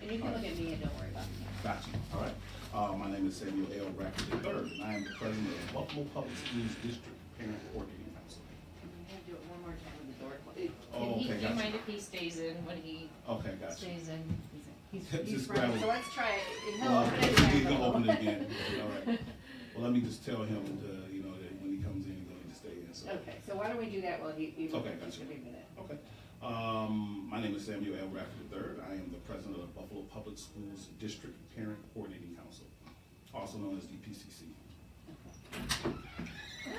And you can look at me and don't worry about me. Got you. All right. My name is Sam Radford III, and I am the president of Buffalo Public Schools District Parent Coordinating Council. I'm gonna do it one more time with the door closed. Oh, okay, Do you gotcha. mind if he stays in when he Okay, got you. stays in? He's Just running, grab it. so let's try it. And he'll Well, open it he's again. gonna open it again. All right. Well, let me just tell him to, that when he comes in, he's gonna need to stay in. So. Okay, so why don't we do that while he Okay, just gotcha. give me a minute. Okay. My name is Samuel L. Radford III. I am the president of Buffalo Public Schools District Parent Coordinating Council, also known as DPCC.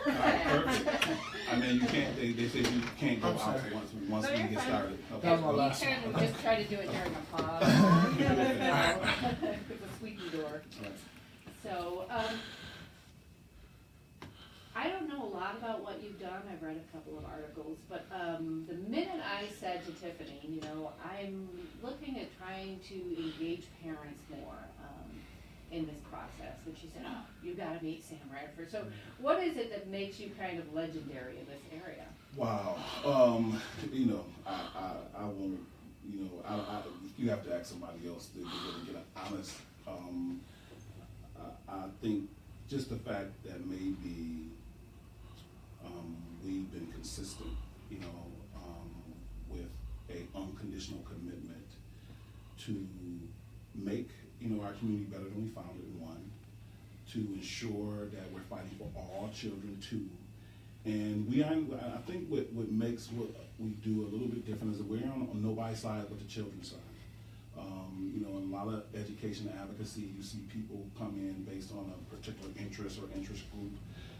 All right, perfect. I mean, you can't. They say you can't go out once we get started. Okay. That was my last You kind of just try to do it during a pause. It's a squeaky door. All right. So, I don't know a lot about what you've done. I've read a couple of articles, but the minute I said to Tiffany, I'm looking at trying to engage parents more in this process, and she said, "Oh, you got to meet Sam Radford." So, what is it that makes you kind of legendary in this area? Wow. I won't. You have to ask somebody else to really get honest. I think just the fact that maybe we've been consistent, with a unconditional commitment to make, our community better than we found it, one, to ensure that we're fighting for all children, two, and I think what makes what we do a little bit different is that we're on nobody's side but the children's side. In a lot of education advocacy, you see people come in based on a particular interest or interest group,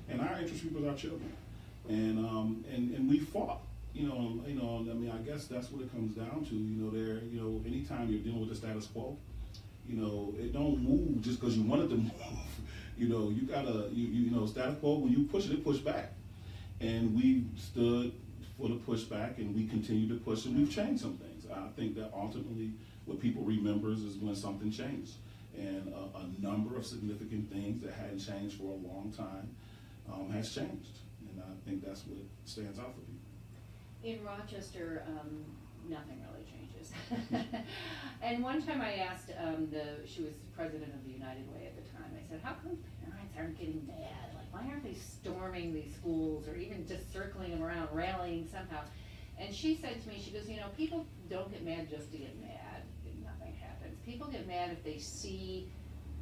and our interest group is our children, and we fought. I guess that's what it comes down to. Anytime you're dealing with the status quo, it don't move just because you want it to move. You gotta, status quo, when you push it push back. And we stood for the pushback, and we continue to push, and we've changed some things. I think that ultimately what people remembers is when something changed. And a number of significant things that hadn't changed for a long time has changed. And I think that's what stands out for people. In Rochester, nothing really changes. And one time I asked, she was president of the United Way at the time, I said, how come parents aren't getting mad? Like, why aren't they storming these schools or even just circling them around, rallying somehow? And she said to me, she goes, people don't get mad just to get mad if nothing happens. People get mad if they see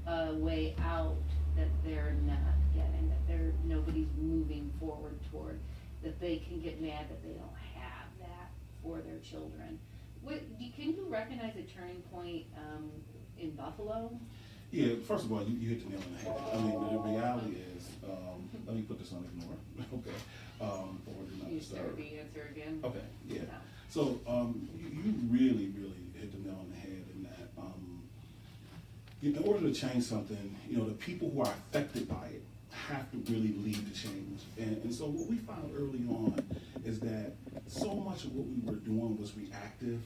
a way out that they're not getting, that nobody's moving forward toward, that they can get mad that they don't have that for their children. Can you recognize a turning point in Buffalo? Yeah, first of all, you hit the nail on the head. I mean, the reality is, let me put this on ignore, okay? Or do not You disturb. start the answer again? Okay, yeah. No. So you really, really hit the nail on the head in that in order to change something, the people who are affected by it have to really lead the change. And so what we found early on is that so much of what we were doing was reactive.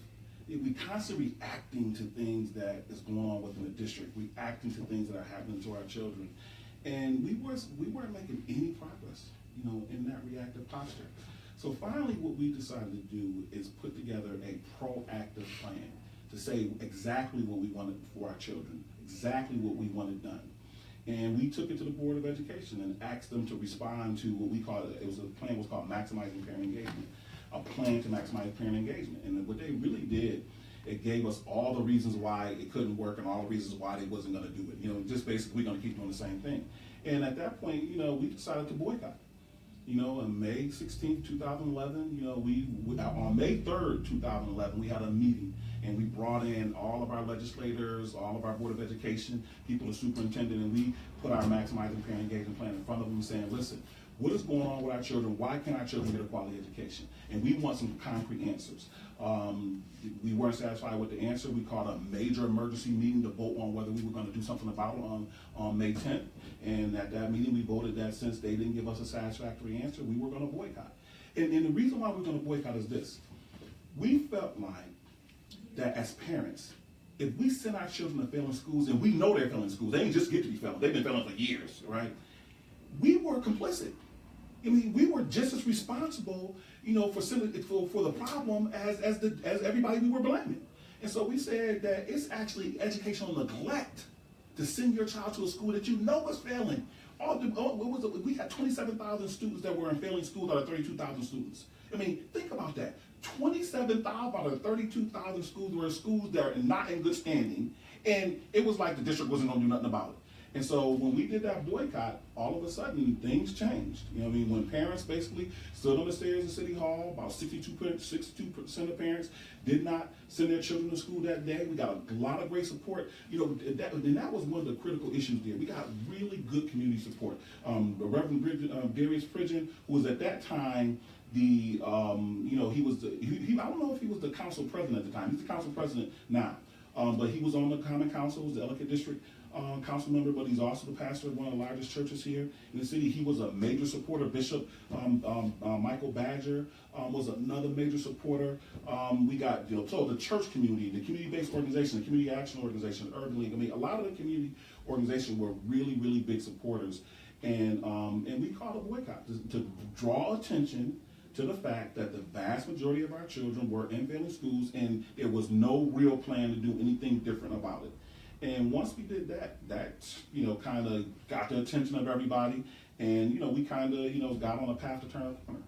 We constantly reacting to things that is going on within the district, reacting to things that are happening to our children. And we weren't making any progress, in that reactive posture. So finally what we decided to do is put together a proactive plan to say exactly what we wanted for our children, exactly what we wanted done. And we took it to the Board of Education and asked them to respond to what we call the plan was called Maximizing Parent Engagement, a plan to maximize parent engagement. And what they really did, it gave us all the reasons why it couldn't work and all the reasons why they wasn't going to do it. Just basically we're going to keep doing the same thing. And at that point, we decided to boycott. On May 16th, 2011, on May 3rd, 2011, we had a meeting, and we brought in all of our legislators, all of our Board of Education, people, the superintendent, and we put our Maximizing Parent Engagement Plan in front of them saying, listen, what is going on with our children? Why can't our children get a quality education? And we want some concrete answers. We weren't satisfied with the answer. We called a major emergency meeting to vote on whether we were going to do something about it on May 10th. And at that meeting, we voted that since they didn't give us a satisfactory answer, we were going to boycott. And the reason why we're going to boycott is this. We felt like that as parents, if we send our children to failing schools, and we know they're failing schools, they ain't just get to be failing. They've been failing for years, right? We were complicit. I mean, we were just as responsible, for the problem as everybody we were blaming. And so we said that it's actually educational neglect to send your child to a school that you know is failing. We had 27,000 students that were in failing schools out of 32,000 students. I mean, think about that. 27,000 out of 32,000 schools were in schools that are not in good standing, and it was like the district wasn't going to do nothing about it. And so when we did that boycott, all of a sudden things changed. You know what I mean? When parents basically stood on the stairs of City Hall, about 62% of parents did not send their children to school that day. We got a lot of great support. You know, that was one of the critical issues there. We got really good community support. The Reverend Darius Pridgeon, who was at that time I don't know if he was the council president at the time. He's the council president now. But he was on the Common Council, was the Ellicott District council member, but he's also the pastor of one of the largest churches here in the city. He was a major supporter. Bishop Michael Badger was another major supporter. We got so the church community, the community-based organization, the community action organization, the Urban League. I mean, a lot of the community organizations were really, really big supporters, and we called a boycott to draw attention to the fact that the vast majority of our children were in failing schools, and there was no real plan to do anything different about it. And once we did that kind of got the attention of everybody, and we kind of got on a path to turn the corner.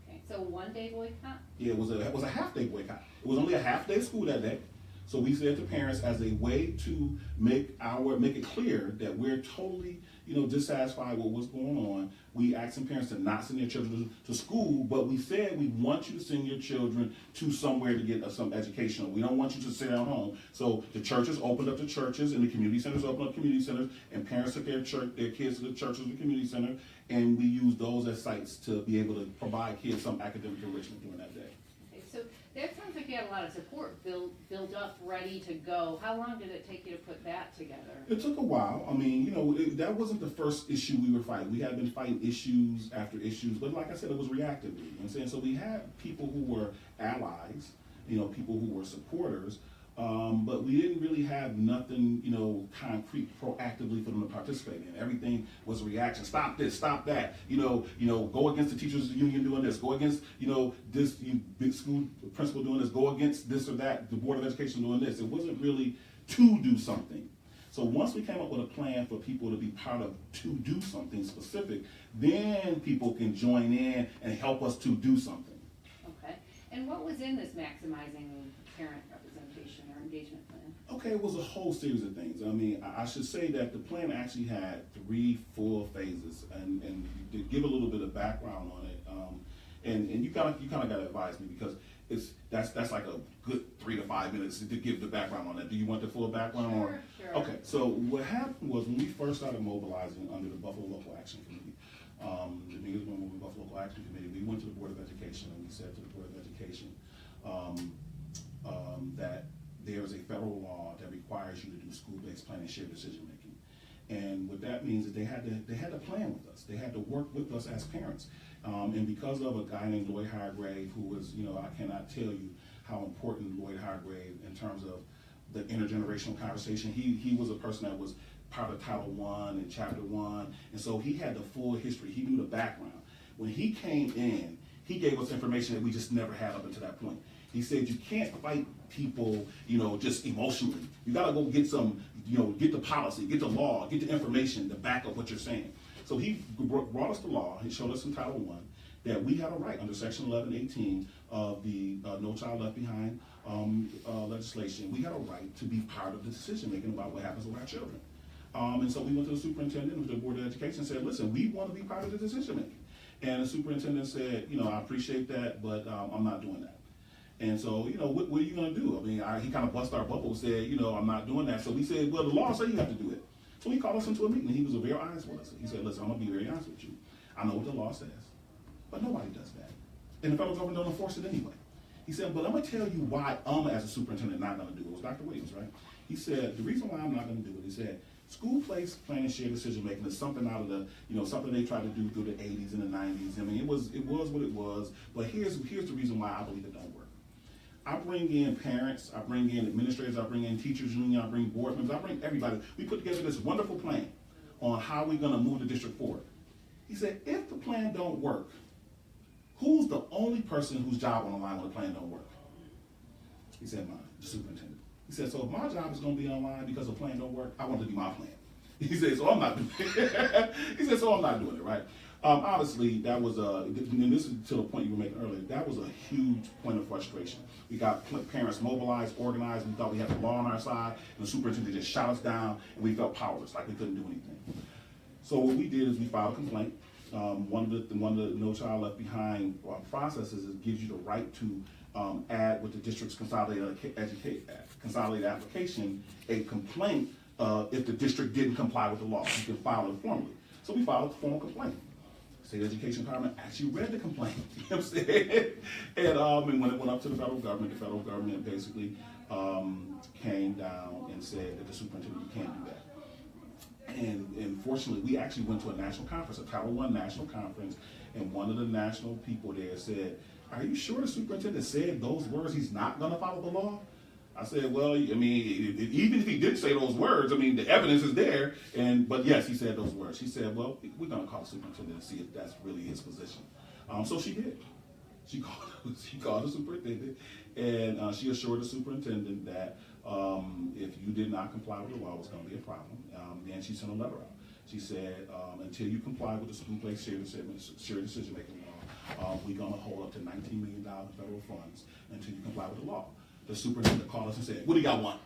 Okay, so 1 day boycott? Yeah, it was a half day boycott. It was only a half day of school that day. So we said to parents, as a way to make it clear that we're totally dissatisfied with what's going on, we asked some parents to not send their children to school, but we said we want you to send your children to somewhere to get some education. We don't want you to sit at home. So the churches opened up the churches, and the community centers opened up community centers, and parents took their kids to the churches and the community center, and we used those as sites to be able to provide kids some academic enrichment during that day. Okay, so that sounds like you had a lot of support built up, ready to go. How long did it take you to put that together? It took a while. I mean, that wasn't the first issue we were fighting. We had been fighting issues after issues, but like I said, it was reactively. You know what I'm saying? So we had people who were allies, people who were supporters, but we didn't really have nothing, concrete proactively for them to participate in. Everything was reaction. Stop this, stop that. Go against the teachers union doing this. Go against, this big school principal doing this. Go against this or that. The Board of Education doing this. It wasn't really to do something. So once we came up with a plan for people to be part of to do something specific, then people can join in and help us to do something. Okay. And what was in this maximizing parent representation or engagement plan? Okay, it was a whole series of things. I mean, I should say that the plan actually had 3 full phases, and to give a little bit of background on it, and you kind of got to advise me, because that's like a good 3 to 5 minutes to give the background on that. Do you want the full background? Sure. Okay, so what happened was, when we first started mobilizing under the Buffalo Local Action Committee, the biggest one was the Buffalo Local Action Committee, we went to the Board of Education and we said to the Board of Education that there is a federal law that requires you to do school-based planning, shared decision making. And what that means is they had to plan with us. They had to work with us as parents. And because of a guy named Lloyd Hargrave, who was, I cannot tell you how important Lloyd Hargrave in terms of the intergenerational conversation. He was a person that was part of Title I and Chapter 1, and so he had the full history. He knew the background. When he came in, he gave us information that we just never had up until that point. He said, you can't fight people, just emotionally. You gotta go get some, get the policy, get the law, get the information to back up what you're saying. So he brought us the law. He showed us in Title I that we had a right under Section 1118 of the No Child Left Behind legislation. We had a right to be part of the decision making about what happens with our children. And so we went to the superintendent of the Board of Education and said, listen, we want to be part of the decision making. And the superintendent said, I appreciate that, but I'm not doing that. And so, what are you going to do? I mean, he kind of busted our bubble and said, I'm not doing that. So we said, well, the law says you have to do it. So he called us into a meeting, and he was very honest with us. He said, listen, I'm going to be very honest with you. I know what the law says, but nobody does that. And the federal government don't enforce it anyway. He said, but I'm going to tell you why as a superintendent, not going to do it. It was Dr. Williams, right? He said, the reason why I'm not going to do it, he said, school-based planning, shared decision making is something out of the, something they tried to do through the 80s and the 90s. I mean, it was what it was, but here's the reason why I believe it don't work. I bring in parents, I bring in administrators, I bring in teachers union, I bring board members, I bring everybody. We put together this wonderful plan on how we're going to move the district forward. He said, if the plan don't work, who's the only person whose job on the line when the plan don't work? He said, mine. the superintendent. He said, so if my job is going to be online because the plan don't work, I want it to be my plan. He said, so I'm not doing it. He said, so I'm not doing it, right? Obviously, that was and this is to the point you were making earlier, that was a huge point of frustration. We got parents mobilized, organized, we thought we had the law on our side, and the superintendent just shot us down, and we felt powerless, like we couldn't do anything. So what we did is we filed a complaint. One of the No Child Left Behind processes is gives you the right to add with the district's consolidated application a complaint if the district didn't comply with the law. You can file it formally. So we filed a formal complaint. State Education Department actually read the complaint, you know what I'm saying? And when it went up to the federal government basically came down and said that the superintendent, you can't do that. And fortunately, we actually went to a national conference, a Title I national conference, and one of the national people there said, are you sure the superintendent said those words, he's not going to follow the law? I said, well, I mean, even if he did say those words, I mean, the evidence is there. But yes, he said those words. She said, well, we're going to call the superintendent and see if that's really his position. So she did. She called the superintendent, and she assured the superintendent that if you did not comply with the law, it was going to be a problem. Then she sent a letter out. She said, until you comply with the school-based shared decision-making law, we're going to hold up to $19 million federal funds until you comply with the law. The superintendent called us and said, what do y'all want?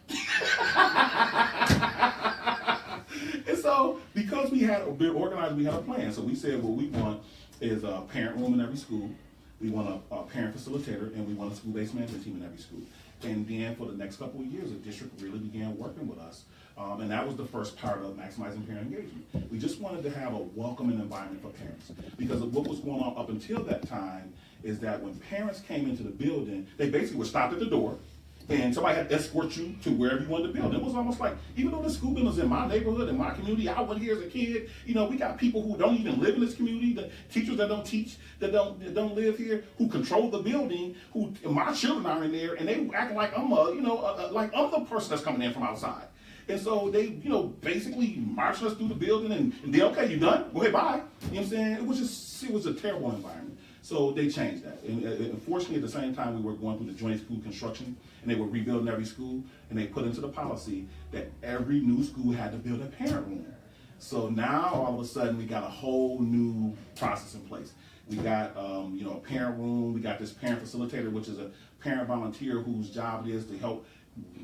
And so, because we had been organized, we had a plan. So we said what we want is a parent room in every school. We want a parent facilitator, and we want a school-based management team in every school. And then for the next couple of years, the district really began working with us. And that was the first part of maximizing parent engagement. We just wanted to have a welcoming environment for parents. Because of what was going on up until that time is that when parents came into the building, they basically were stopped at the door, and somebody had to escort you to wherever you wanted to build. It was almost like, even though the school building's in my neighborhood, in my community, I went here as a kid, we got people who don't even live in this community, the teachers that don't teach, that don't live here, who control the building, who my children are in there, and they acting like I'm like I'm the person that's coming in from outside. And so they, basically marched us through the building and then, okay, you done? Go ahead, bye. You know what I'm saying? It was a terrible environment. So they changed that. And unfortunately, at the same time, we were going through the joint school construction, and they were rebuilding every school, and they put into the policy that every new school had to build a parent room. So now, all of a sudden, we got a whole new process in place. We got, a parent room. We got this parent facilitator, which is a parent volunteer whose job it is to help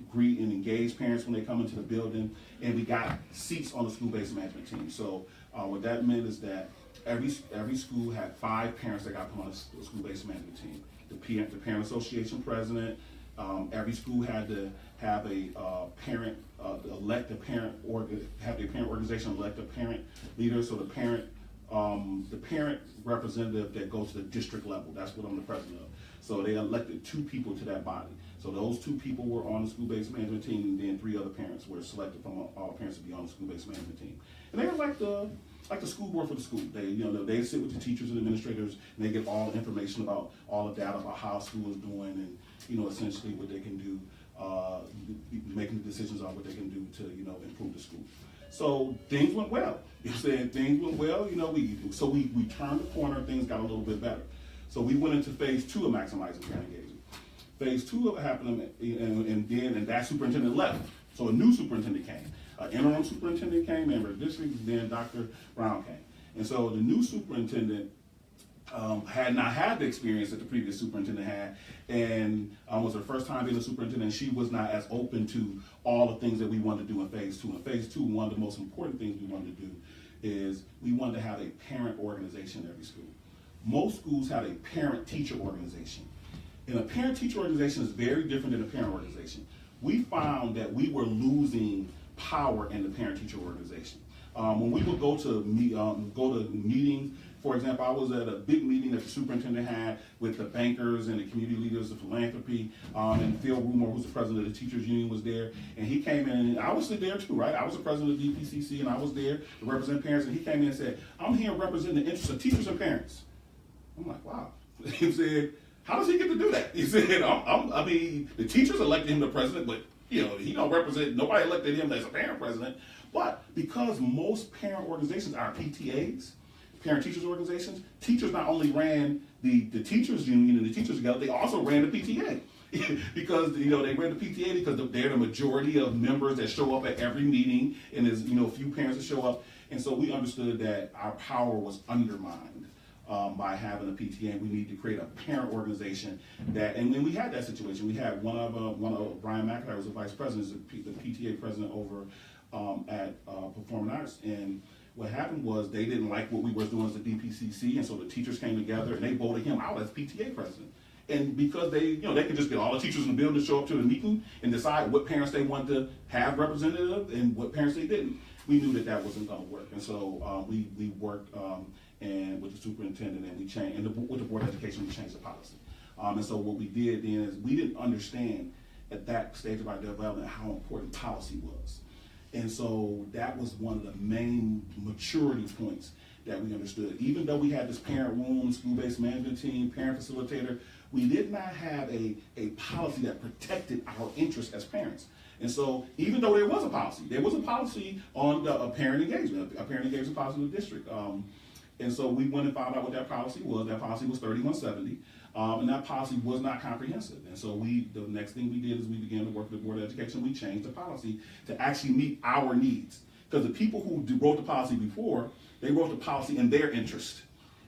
greet and engage parents when they come into the building. And we got seats on the school-based management team. So what that meant is that every school had 5 parents that got put on the school-based management team. The parent association president. Every school had to have a parent organization elect a parent leader. So the parent representative that goes to the district level. That's what I'm the president of. So they elected 2 people to that body. So those 2 people were on the school-based management team, and then 3 other parents were selected from all parents to be on the school-based management team. And they were like the school board for the school. They sit with the teachers and administrators, and they get all the information about all the data about how school is doing, and essentially what they can do, making decisions on what they can do to improve the school. So things went well. Things went well. We turned the corner. Things got a little bit better. So we went into phase 2 of maximizing parent engagement. Phase 2 happened, and that superintendent left. So a new superintendent came. An interim superintendent came, member of the district, then Dr. Brown came. And so the new superintendent had not had the experience that the previous superintendent had, and was her first time being a superintendent, and she was not as open to all the things that we wanted to do in phase 2. In phase 2, one of the most important things we wanted to do is we wanted to have a parent organization in every school. Most schools have a parent-teacher organization. And a parent-teacher organization is very different than a parent organization. We found that we were losing power in the parent-teacher organization. When we would go to meetings, for example, I was at a big meeting that the superintendent had with the bankers and the community leaders of philanthropy, and Phil Rumor, who's the president of the teachers union, was there, and he came in, and I was there too, right? I was the president of the DPCC, and I was there to represent parents, and he came in and said, I'm here representing the interests of teachers and parents. I'm like, wow. He said, how does he get to do that? He said, the teachers elected him the president, but he don't represent, nobody elected him as a parent president. But because most parent organizations are PTAs, parent teachers organizations, teachers not only ran the teachers union and the teachers together, they also ran the PTA. because they read the PTA because they're the majority of members that show up at every meeting, and there's a few parents that show up, and so we understood that our power was undermined by having a PTA, and we need to create a parent organization and we had that situation. We had one of Brian McIntyre was the vice president, the PTA president over at Performing Arts, and what happened was they didn't like what we were doing as a DPCC, and so the teachers came together and they voted him out as PTA president. And because they could just get all the teachers in the building to show up to the meeting and decide what parents they wanted to have representative and what parents they didn't, we knew that wasn't going to work. And so we worked and with the superintendent, and we changed, and with the Board of Education, we changed the policy. And so what we did then is we didn't understand at that stage of our development how important policy was. And so that was one of the main maturity points that we understood. Even though we had this parent room, school-based management team, parent facilitator, we did not have a policy that protected our interests as parents. And so even though there was a policy on a parent engagement policy in the district. And so we went and found out what that policy was. That policy was 3170. And that policy was not comprehensive. And so the next thing we did is we began to work with the Board of Education. We changed the policy to actually meet our needs. Because the people who wrote the policy before, they wrote the policy in their interest.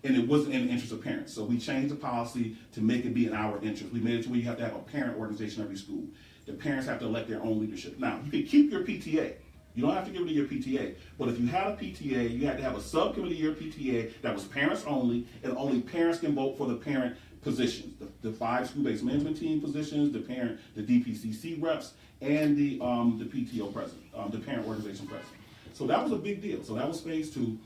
And it wasn't in the interest of parents. So we changed the policy to make it be in our interest. We made it to where you have to have a parent organization in every school. The parents have to elect their own leadership. Now, you can keep your PTA. You don't have to give it to your PTA. But if you had a PTA, you had to have a subcommittee of your PTA that was parents only, and only parents can vote for the parent positions. The 5 school-based management team positions, the DPCC reps, and the PTO president, the parent organization president. So that was a big deal. So that was phase 2.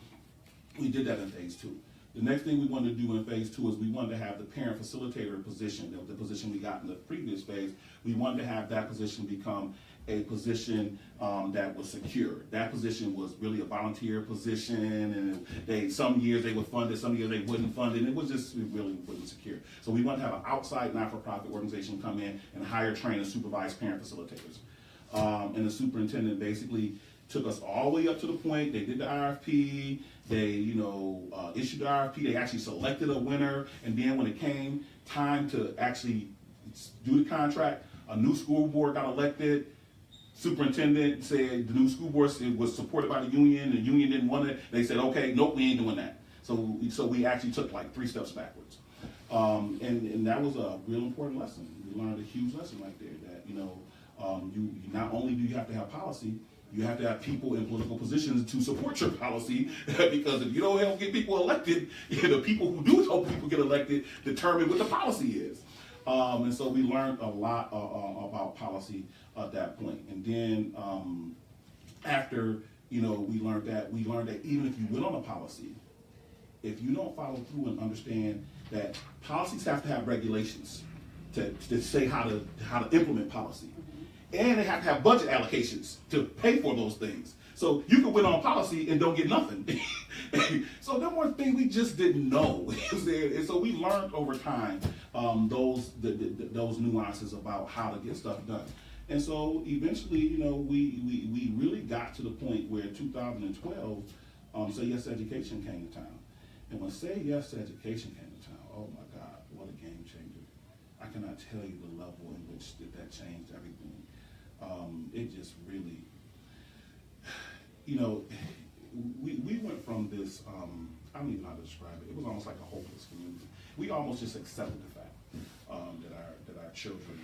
We did that in phase 2. The next thing we wanted to do in phase 2 is we wanted to have the parent facilitator position, the position we got in the previous phase. We wanted to have that position become a position that was secure. That position was really a volunteer position, and some years they would fund it, some years they wouldn't fund it, and it really wasn't secure. So we wanted to have an outside not-for-profit organization come in and hire, train, and supervise parent facilitators. And the superintendent basically took us all the way up to the point. They did the RFP. They, issued the RFP. They actually selected a winner. And then when it came time to actually do the contract, a new school board got elected. Superintendent said the new school board was supported by the union. The union didn't want it. They said, okay, nope, we ain't doing that. So we actually took like 3 steps backwards. And that was a real important lesson. We learned a huge lesson right there that, you not only do you have to have policy, you have to have people in political positions to support your policy, because if you don't help get people elected, the people who do help people get elected determine what the policy is. And so we learned a lot about policy at that point. And then after we learned that even if you went on a policy, if you don't follow through and understand that policies have to have regulations to say how to implement policy. And they have to have budget allocations to pay for those things. So you could win on policy and don't get nothing. So there were things we just didn't know. And so we learned over time those nuances about how to get stuff done. And so eventually, we really got to the point where in 2012, Say Yes to Education came to town. And when Say Yes to Education came to town, oh my God, what a game changer. I cannot tell you the level in which that changed everything. It just really, we went from this, I don't even know how to describe it. It was almost like a hopeless community. We almost just accepted the fact that our children,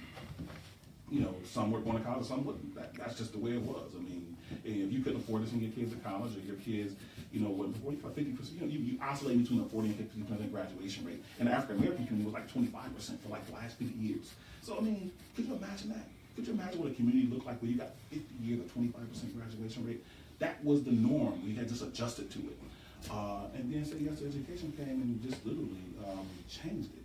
some were going to college, some wouldn't. That's just the way it was. I mean, if you couldn't afford to send your kids to college, or your kids, went 45, 50%, you oscillate between a 40 and 50% graduation rate. And the African American community was like 25% for like the last 50 years. So, I mean, could you imagine that? Could you imagine what a community looked like where you got 50 years of 25% graduation rate? That was the norm. We had just adjusted to it. And then Say Yes to Education came and just literally changed it.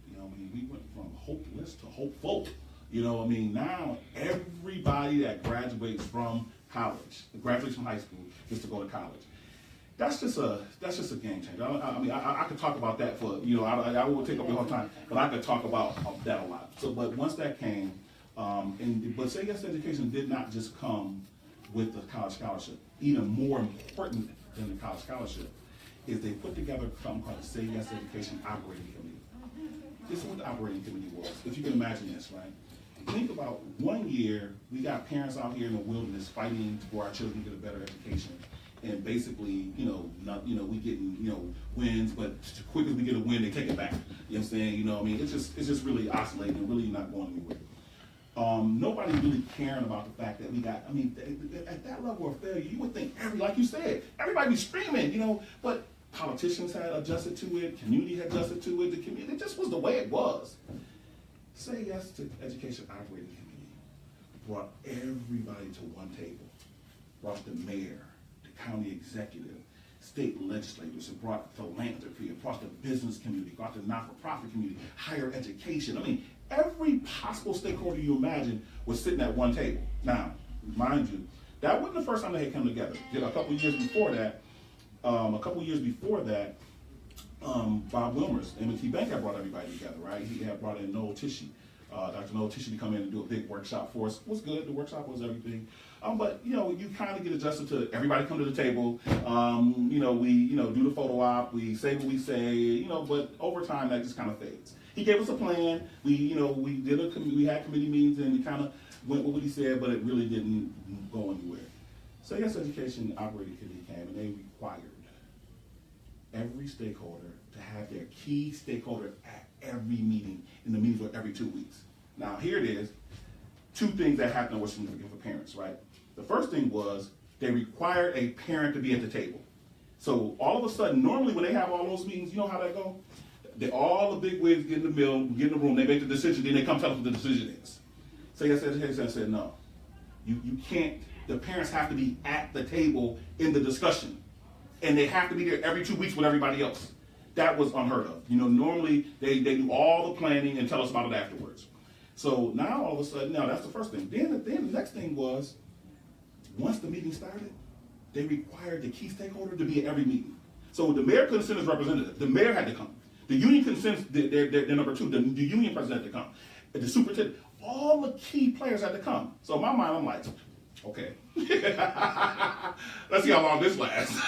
We went from hopeless to hopeful. Now everybody that graduates from college, graduates from high school, gets to go to college. That's just a game changer. I could talk about that for, I won't take up the whole time, but I could talk about that a lot. So, but once that came, but Say Yes to Education did not just come with the college scholarship. Even more important than the college scholarship is they put together something called the Say Yes to Education Operating Committee. This is what the operating committee was. If you can imagine this, right? think about 1 year, we got parents out here in the wilderness fighting for our children to get a better education. And basically, we getting, wins, but as quick as we get a win, they take it back. You know what I'm saying? It's just really oscillating and really not going anywhere. Nobody really caring about the fact that we got, at that level of failure, you would think, like you said, everybody be screaming, but politicians had adjusted to it, community had adjusted to it, it just was the way it was. Say yes to Education Operating Committee. Brought everybody to one table. Brought the mayor, the county executive, state legislators, and brought philanthropy, and brought the business community, brought the not-for-profit community, higher education. Every possible stakeholder you imagine was sitting at one table. Now, mind you, that wasn't the first time they had come together. A couple years before that, Bob Wilmers, M&T Bank had brought everybody together, right? He had brought in Noel Tishy, Dr. Noel Tishy to come in and do a big workshop for us. It was good. The workshop was everything. But you kind of get adjusted to everybody come to the table. We do the photo op. We say what we say. But over time that just kind of fades. He gave us a plan. We had committee meetings and we kind of went with what he said, but it really didn't go anywhere. So yes, Education Operating Committee came and they required every stakeholder to have their key stakeholder at every meeting, and the meetings were every 2 weeks. Now here it is, two things that happened that were significant for parents, right? The first thing was they required a parent to be at the table. So all of a sudden, normally when they have all those meetings, you know how that go? All the big wigs get in the room, they make the decision, then they come tell us what the decision is. So yes, Education said no. You can't, the parents have to be at the table in the discussion. And they have to be there every 2 weeks with everybody else. That was unheard of. Normally they do all the planning and tell us about it afterwards. So now all of a sudden, that's the first thing. Then the next thing was, once the meeting started, they required the key stakeholder to be at every meeting. So the mayor couldn't send his representative. The mayor had to come. The union couldn't send their number two. The union president had to come. The superintendent, all the key players had to come. So in my mind, I'm like, okay, let's see how long this lasts.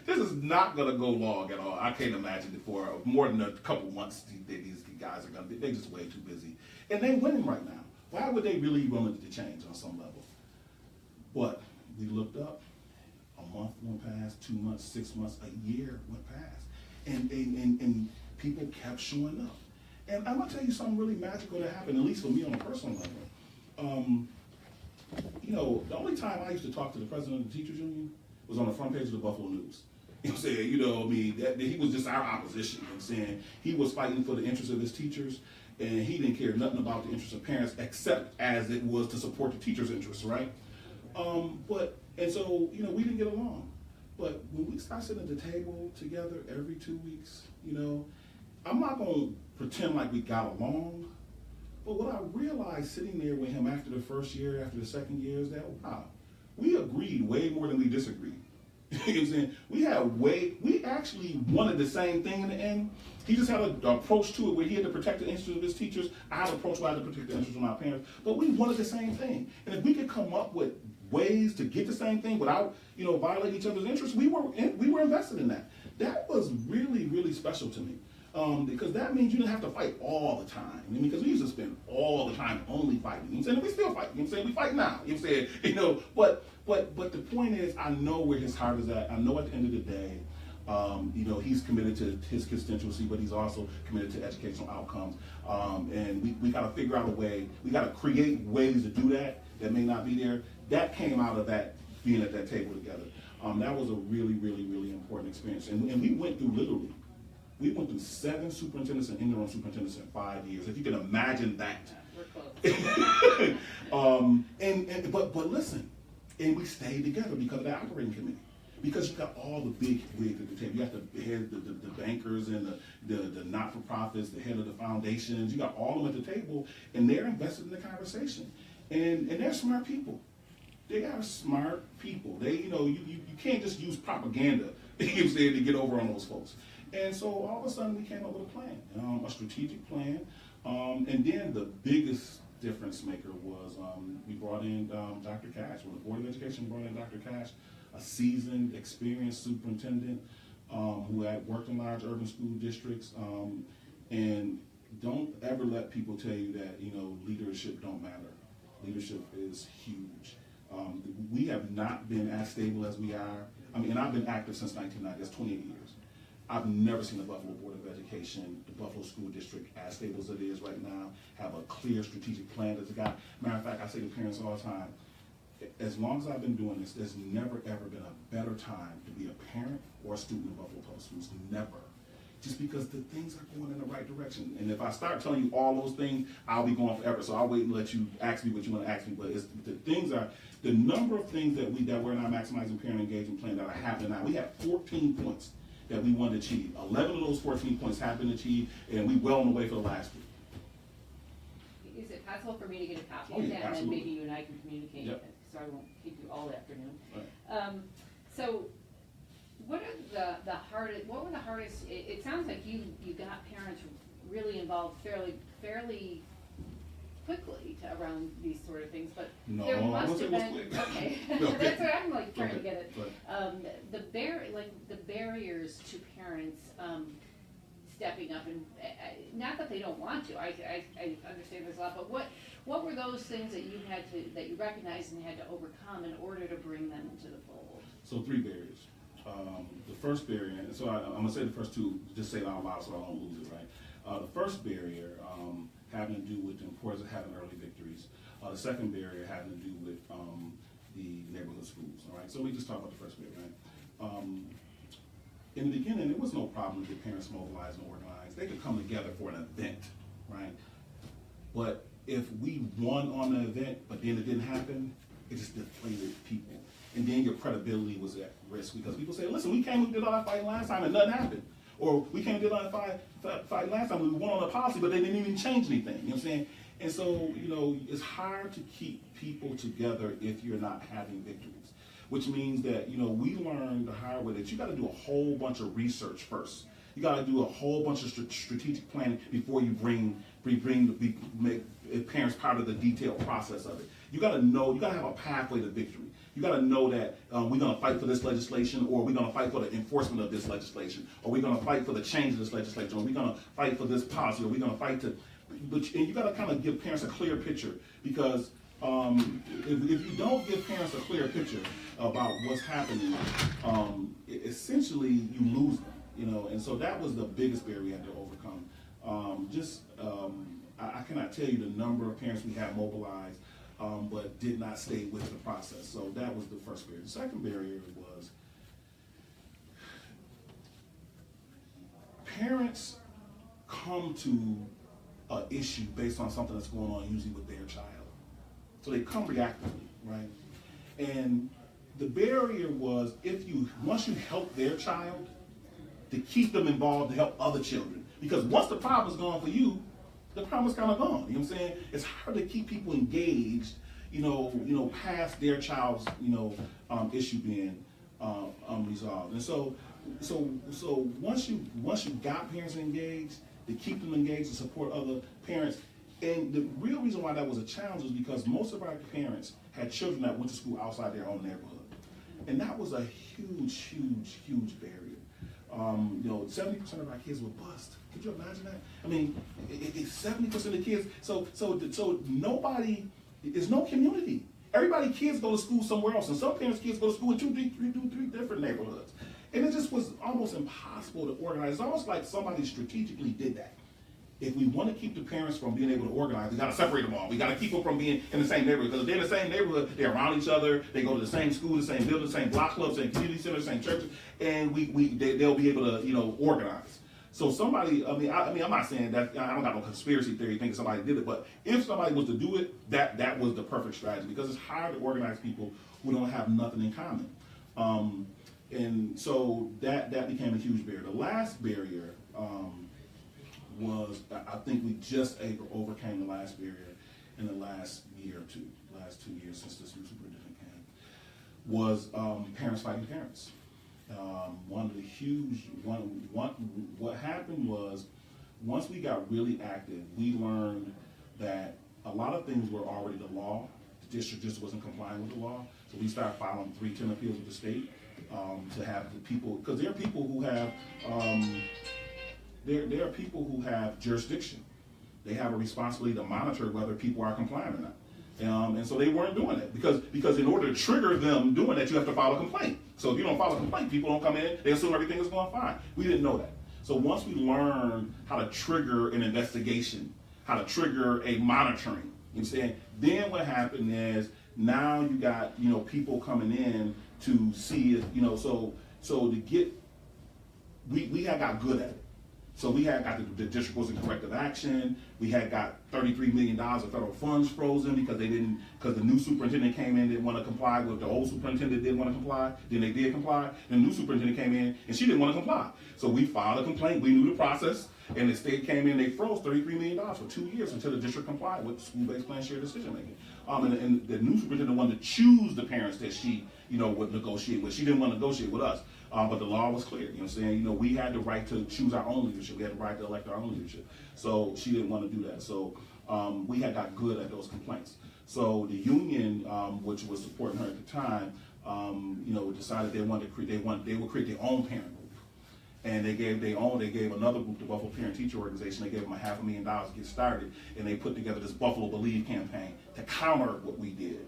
This is not going to go long at all. I can't imagine it for more than a couple months. These guys are going to be, they're just way too busy. And they're winning right now. Why would they really want it to change on some level? But we looked up, a month went past, 2 months, 6 months, a year went past. And people kept showing up. And I'm going to tell you something really magical that happened, at least for me on a personal level. The only time I used to talk to the president of the teachers union was on the front page of the Buffalo News. You know what I'm saying? That he was just our opposition. You know what I'm saying? He was fighting for the interests of his teachers, and he didn't care nothing about the interests of parents except as it was to support the teachers' interests, right? So we didn't get along. But when we start sitting at the table together every 2 weeks, I'm not going to pretend like we got along. But what I realized sitting there with him after the first year, after the second year, is that, wow, we agreed way more than we disagreed. You know what I'm saying? We actually wanted the same thing in the end. He just had an approach to it where he had to protect the interests of his teachers. I had an approach where I had to protect the interests of my parents. But we wanted the same thing. And if we could come up with ways to get the same thing without, violating each other's interests, we were invested in that. That was really, really special to me. Because that means you didn't have to fight all the time. Because we used to spend all the time only fighting. You know what I'm saying? We still fight. You know what I'm saying? We fight now. You know what I'm saying? But the point is, I know where his heart is at. I know at the end of the day, he's committed to his constituency, but he's also committed to educational outcomes. And we got to figure out a way. We got to create ways to do that may not be there. That came out of that being at that table together. That was a really, really, really important experience. And we went through 7 superintendents and interim superintendents in 5 years. If you can imagine that. We're close. But listen, and we stayed together because of the operating committee. Because you got all the big wigs at the table. You got the head, the bankers and the not-for-profits, the head of the foundations. You got all of them at the table, and they're invested in the conversation. And they're smart people. They are smart people. You can't just use propaganda to get over on those folks. And so all of a sudden we came up with a plan, a strategic plan. And then the biggest difference maker was we brought in Dr. Cash. When the Board of Education brought in Dr. Cash, a seasoned, experienced superintendent who had worked in large urban school districts. And don't ever let people tell you that, leadership don't matter. Leadership is huge. We have not been as stable as we are. And I've been active since 1990. That's 28 years. I've never seen the Buffalo Board of Education, the Buffalo School District, as stable as it is right now, have a clear strategic plan that's got. Matter of fact, I say to parents all the time, as long as I've been doing this, there's never ever been a better time to be a parent or a student in Buffalo Public Schools. Never. Just because the things are going in the right direction. And if I start telling you all those things, I'll be going forever. So I'll wait and let you ask me what you want to ask me. But the number of things that we're not maximizing parent engagement plan that are happening now. We have 14 points that we want to achieve. 11 of those 14 points have been achieved, and we're well on the way for the last three. Is it possible for me to get a copy Oh, of yeah, that, and then absolutely. maybe you and I can communicate, Yep. so I won't keep you all afternoon. Right. So, what are the hardest? What were the hardest? It sounds like you got parents really involved fairly quickly around these sort of things, but No, there I must won't say have it been was quick. okay. No, That's what I'm like trying to okay. get at. Right. The barriers to parents stepping up, and not that they don't want to. I understand there's a lot, but what were those things that you recognized and had to overcome in order to bring them into the fold? So 3 barriers. The first barrier, and so I'm going to say the first 2, just say it out loud so I don't lose it, right? The first barrier having to do with the importance of having early victories. The second barrier having to do with the neighborhood schools, all right? So we just talked about the first barrier, right? In the beginning, there was no problem to get parents mobilized and organized. They could come together for an event, right? But if we won on the event, but then it didn't happen, it just deflated people. And then your credibility was at risk because people say, listen, we did all that fighting last time and nothing happened. Or we did all that fight last time, we won on a policy, but they didn't even change anything, you know what I'm saying? And so, it's hard to keep people together if you're not having victories. Which means that, we learned the hard way that you got to do a whole bunch of research first. You got to do a whole bunch of strategic planning before you make parents part of the detailed process of it. You got to have a pathway to victory. You got to know that we're going to fight for this legislation, or we're going to fight for the enforcement of this legislation, or we're going to fight for the change of this legislation, or we're going to fight for this policy, or we're going to fight to. And you got to kind of give parents a clear picture, because if you don't give parents a clear picture about what's happening, essentially you lose them, And so that was the biggest barrier we had to overcome. I cannot tell you the number of parents we had mobilized, but did not stay with the process. So that was the first barrier. The second barrier was parents come to an issue based on something that's going on usually with their child. So they come reactively, right? And the barrier was once you help their child, to keep them involved to help other children. Because once the problem's gone for you, the problem's kind of gone. You know what I'm saying? It's hard to keep people engaged, past their child's, issue being resolved. And so once you got parents engaged, to keep them engaged and support other parents. And the real reason why that was a challenge is because most of our parents had children that went to school outside their own neighborhood. And that was a huge barrier. 70% of our kids were bused. Could you imagine that? I mean, it's 70% of the kids. So nobody, there's no community. Kids go to school somewhere else, and some parents' kids go to school in three different neighborhoods. And it just was almost impossible to organize. It's almost like somebody strategically did that. If we want to keep the parents from being able to organize, we got to separate them all. We got to keep them from being in the same neighborhood. Because if they're in the same neighborhood, they're around each other. They go to the same school, the same building, the same block clubs, same community centers, same churches, and they'll be able to organize. So somebody, I'm not saying that, I don't got no conspiracy theory thinking somebody did it, but if somebody was to do it, that was the perfect strategy, because it's hard to organize people who don't have nothing in common. And so that became a huge barrier. The last barrier was, I think we just overcame the last barrier in the last year or two, last 2 years since this new superintendent came, was parents fighting parents. What happened was, once we got really active, we learned that a lot of things were already the law. The district just wasn't complying with the law. So we started filing 310 appeals with the state to have the people, because there are people who have jurisdiction. They have a responsibility to monitor whether people are compliant or not. And so they weren't doing it because in order to trigger them doing that, you have to file a complaint. So if you don't file a complaint, people don't come in, they assume everything is going fine. We didn't know that. So once we learned how to trigger an investigation, how to trigger a monitoring, you know what I'm saying? Then what happened is now you got, people coming in to see if, so to get, we had got good at it. So we had got the district was in corrective action. We had got $33 million of federal funds frozen because the new superintendent came in, didn't want to comply with the old superintendent didn't want to comply. Then they did comply. Then the new superintendent came in and she didn't want to comply. So we filed a complaint. We knew the process, and the state came in. They froze $33 million for 2 years until the district complied with school-based plan shared decision making. And the new superintendent wanted to choose the parents that she would negotiate with. She didn't want to negotiate with us. But the law was clear, you know what I'm saying? We had the right to choose our own leadership. We had the right to elect our own leadership. So she didn't want to do that. So we had got good at those complaints. So the union, which was supporting her at the time, decided they would create their own parent group. And they gave another group, the Buffalo Parent Teacher Organization, they gave them $500,000 to get started, and they put together this Buffalo Believe campaign to counter what we did.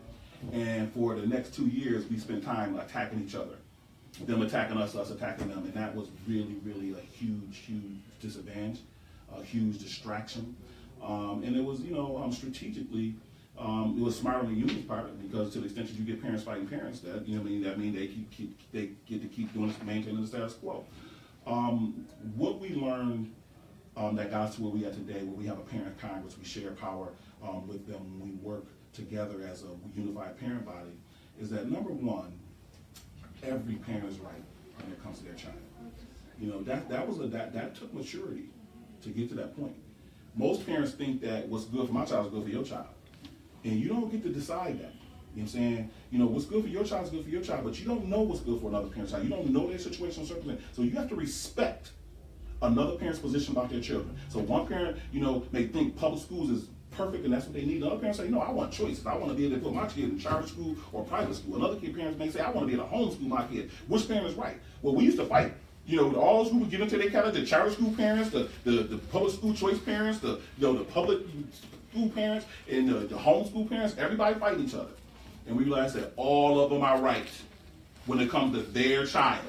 And for the next 2 years, we spent time attacking each other. Them attacking us attacking them, and that was really, really a huge disadvantage, a huge distraction. And it was, strategically, it was smart on the union's part because to the extent that you get parents fighting parents, that that means they get to keep doing this, maintaining the status quo. What we learned that got us to where we are today, where we have a parent Congress, we share power with them, we work together as a unified parent body, is that number one, every parent is right when it comes to their child. That took maturity to get to that point. Most parents think that what's good for my child is good for your child. And you don't get to decide that. You know what I'm saying? What's good for your child is good for your child, but you don't know what's good for another parent's child. You don't know their situation or circumstance. So you have to respect another parent's position about their children. So one parent, may think public schools is perfect and that's what they need. Another parent say, no, I want choices. I want to be able to put my kid in charter school or private school. Another parents may say, I want to be able to homeschool my kid. Which parent is right? Well, we used to fight. All those who would get into their category, the charter school parents, the public school choice parents, the public school parents, and the homeschool parents, everybody fighting each other. And we realized that all of them are right when it comes to their child.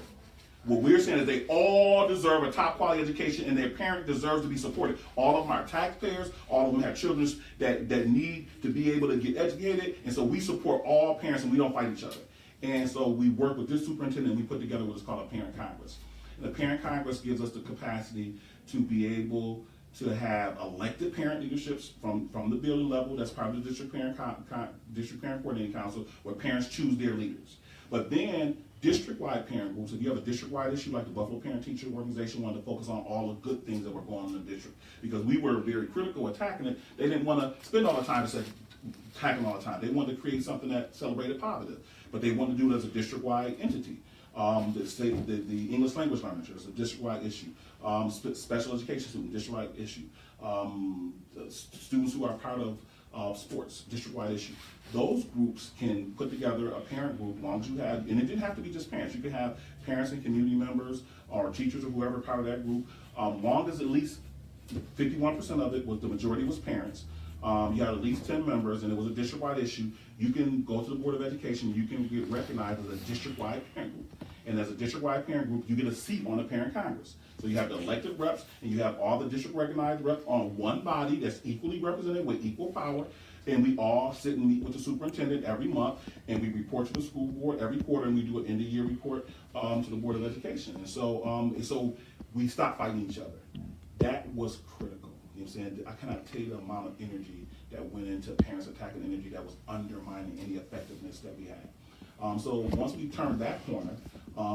What we're saying is they all deserve a top quality education and their parent deserves to be supported. All of them are taxpayers. All of them have children that need to be able to get educated. And so we support all parents and we don't fight each other. And so we work with this superintendent and we put together what is called a parent Congress. And the parent Congress gives us the capacity to be able to have elected parent leaderships from the building level. That's part of the district parent coordinating council where parents choose their leaders. But then district-wide parent groups, if you have a district-wide issue like the Buffalo Parent Teacher Organization wanted to focus on all the good things that were going on in the district because we were very critical attacking it. They didn't want to spend all the time attacking all the time. They wanted to create something that celebrated positive, but they wanted to do it as a district-wide entity. The English language learners is a district-wide issue. Special education students, district-wide issue. Students who are part of sports, district-wide issue. Those groups can put together a parent group, as long as you have, and it didn't have to be just parents. You could have parents and community members or teachers or whoever part of that group. Long as at least 51% of it was the majority was parents. You had at least 10 members, and it was a district-wide issue. You can go to the Board of Education. You can get recognized as a district-wide parent group. And as a district-wide parent group, you get a seat on the Parent Congress. So you have the elected reps, and you have all the district-recognized reps on one body that's equally represented with equal power. And we all sit and meet with the superintendent every month, and we report to the school board every quarter, and we do an end-of-year report to the Board of Education. And so we stopped fighting each other. That was critical. You know what I'm saying? I cannot tell you the amount of energy that went into parents attacking energy that was undermining any effectiveness that we had. So once we turned that corner,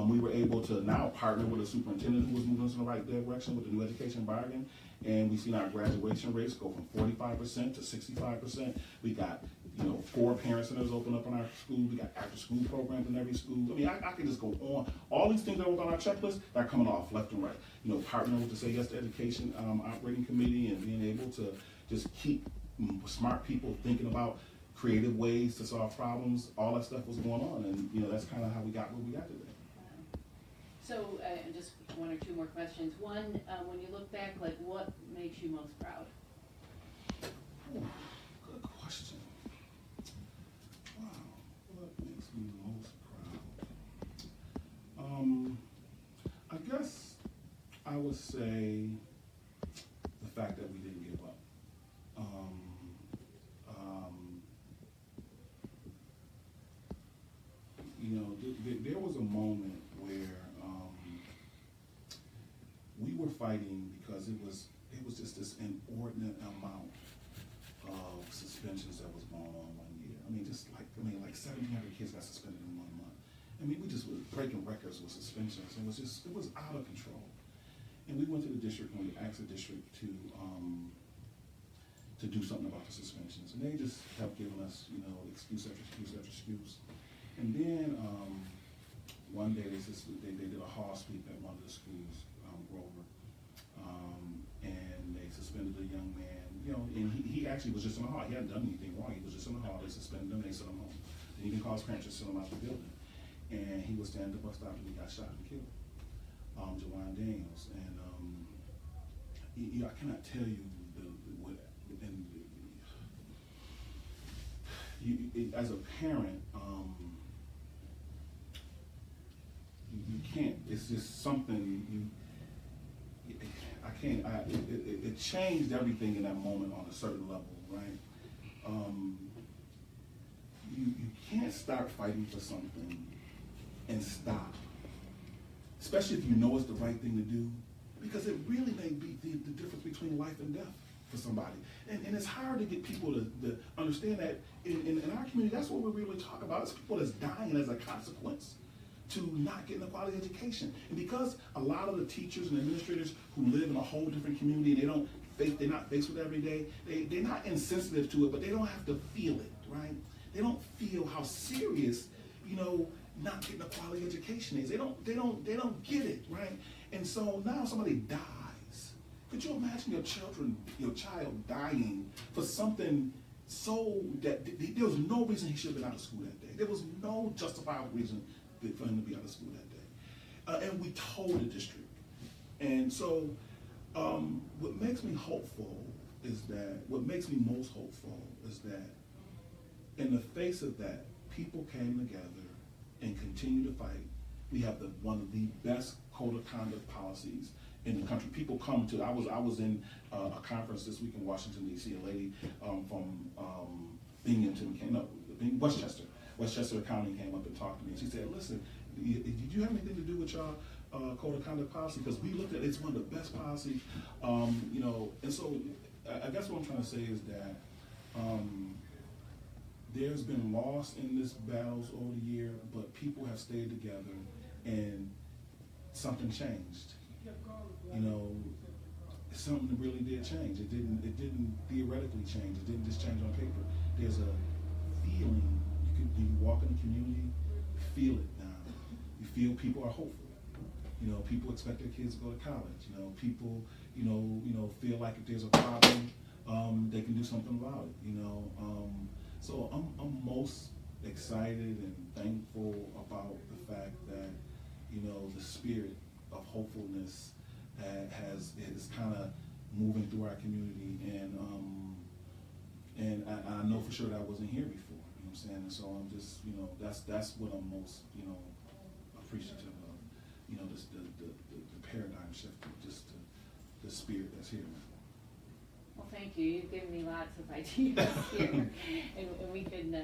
we were able to now partner with a superintendent who was moving us in the right direction with the new education bargain. And we've seen our graduation rates go from 45% to 65%. We got, 4 parent centers open up in our school. We got after school programs in every school. I mean, I can just go on. All these things that were on our checklist are coming off left and right. Partnering with the Say Yes to Education operating committee and being able to just keep smart people thinking about creative ways to solve problems. All that stuff was going on, and that's kind of how we got where we got today. So just 1 or 2 more questions. One, when you look back, what makes you most proud? Oh, good question. Wow, what makes me most proud? I guess I would say the fact that we didn't give up. Um, um, there was a moment where we were fighting because it was just this inordinate amount of suspensions that was going on one year. Like 1,700 kids got suspended in 1 month. We just were breaking records with suspensions. It was out of control. And we went to the district and we asked the district to do something about the suspensions. And they just kept giving us, excuse after excuse after excuse. And then one day they did a hall sweep at one of the schools, Grover, and they suspended a young man. And he actually was just in the hall. He hadn't done anything wrong. He was just in the hall. They suspended him. They sent him home. Then he didn't call his parents to send him out the building. And he was standing at the bus stop and he got shot and killed. Jawan Daniels. And I cannot tell you as a parent, you can't. It's just something I can't. It changed everything in that moment on a certain level, right? You can't start fighting for something and stop, especially if you know it's the right thing to do, because it really may be the difference between life and death for somebody. And it's hard to get people to understand that in our community. That's what we really talk about. It's people that's dying as a consequence to not getting a quality education. And because a lot of the teachers and administrators who live in a whole different community, they're not faced with it every day, they're not insensitive to it, but they don't have to feel it, right? They don't feel how serious, not getting a quality education is. They don't get it, right? And so now somebody dies. Could you imagine your child dying for something so that there was no reason he should have been out of school that day? There was no justifiable reason for him to be out of school that day. And we told the district. And so what makes me most hopeful is that in the face of that, people came together and continue to fight. We have one of the best code of conduct policies in the country. People come to. I was in a conference this week in Washington D.C. A lady from Westchester County came up and talked to me. And she said, "Listen, did you have anything to do with your code of conduct policy? Because we looked at it's one of the best policies, And so I guess what I'm trying to say is that." There's been loss in this battles over the year, but people have stayed together, and something changed. Something really did change. It didn't theoretically change. It didn't just change on paper. There's a feeling. You walk in the community, you feel it now. You feel people are hopeful. People expect their kids to go to college. People, feel like if there's a problem, they can do something about it. So I'm most excited and thankful about the fact that, the spirit of hopefulness is kind of moving through our community, and I know for sure that I wasn't here before. You know what I'm saying? And so I'm just, that's what I'm most, appreciative of. The paradigm shift, just the spirit that's here now. Well, thank you. You've given me lots of ideas here, and we can